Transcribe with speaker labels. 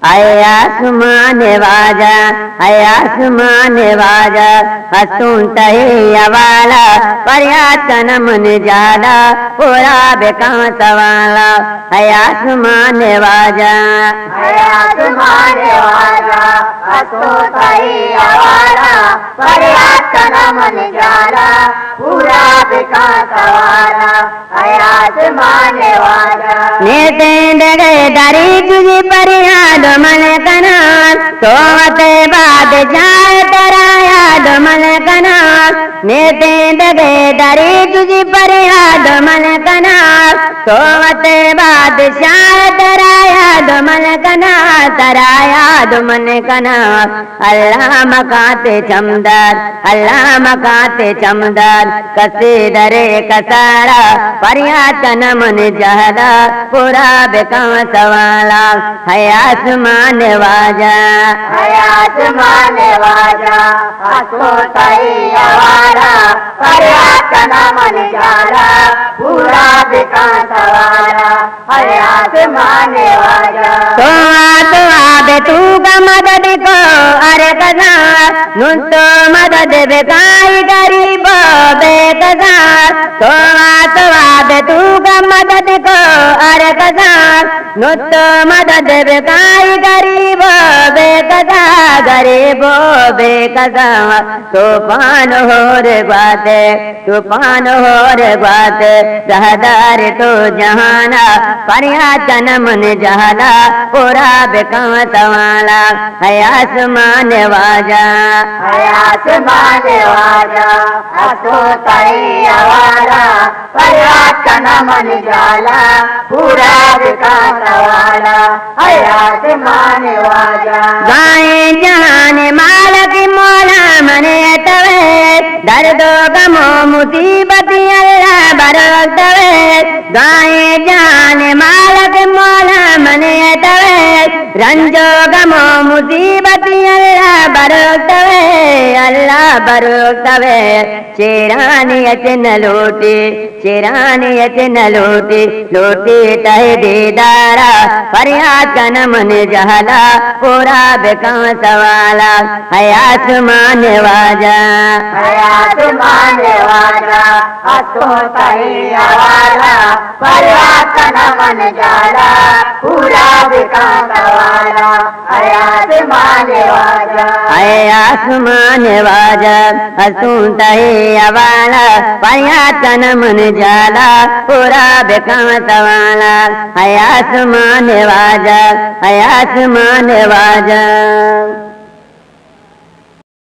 Speaker 1: आए आसमान वाजा, आए आसमान वाजा, हसूं तहे अवाला, पर्यातन मन जाला, पूरा बेकांत वाला। आए आसमान वाजा,
Speaker 2: आए आसमान वाजा, हसूं तहे अवाला, पर्यातन मन जाला, पूरा बेकांत वाला। आए आसमान वाजा।
Speaker 1: नेते डगे दारी तुझी परियाद मन कनाल, सोवते बाद जाए तरायाद मन कनाल। नेते डगे दारी तुझी परियाद मन कनाल, सोवते बाद जाए तरायाद मन कनाल, तरायाद मन कनाल। अल्लाह मकाते चमदार, अल्लाह मकाते चमदार, कसे दरे कसारा, पर्यातन मन जहला, पूरा बेकांत वाला। है आसमान वाजा,
Speaker 2: है आसमान वाजा, हसूं तहे अवाला, पर्यातन मन जाला, पूरा बेकांत वाला। है आसमान वाजा।
Speaker 1: तो आबे तू का मदद को अरे कसा, नुन तो मदद बेकाई गरीब बेकसा। तो आबे तू का मदद को अरे कसा, नुन तो मदद बेकाई गरीब बेकसा, गरीब बेकसा। तूफान हो रे बाते, तूफान हो रे बाते, रहदार तो जहाना, पर्यातन मन जहला, पूरा बेकांत वाला। है आसमान वाजा,
Speaker 2: है आसमान वाजा, हसूं तहे अवाला, पर्यातन मन जाला, पूरा बेकांत वाला। है आसमान वाजा।
Speaker 1: गाए जहान मालक मौला मने तवे, दर्दो गमो मुसीबत अल्लाह बरक तवे। गाए जहान मालक मौला मने तवे, रंजो गमो मुसीबत अल्लाह बरक तवे, अल्लाह बरक तवे। शेरानियत न लूटी, शेरानियत न लूटी, लूटी तहे दीदारा, पर्यातन मन जहला, पूरा बेकांत वाला। है आसमान वाजा,
Speaker 2: है आसमान वाजा, हसूं तहे अवाला, पर्यातन मन जाला, पूरा बेकांत वाला। है आसमान वाजा।
Speaker 1: है आसमान वाजा, हसूं तहे अवाला, पर्यातन मन जाला, पूरा बेकांत वाला। है आसमान वाजा, है आसमान वाजा।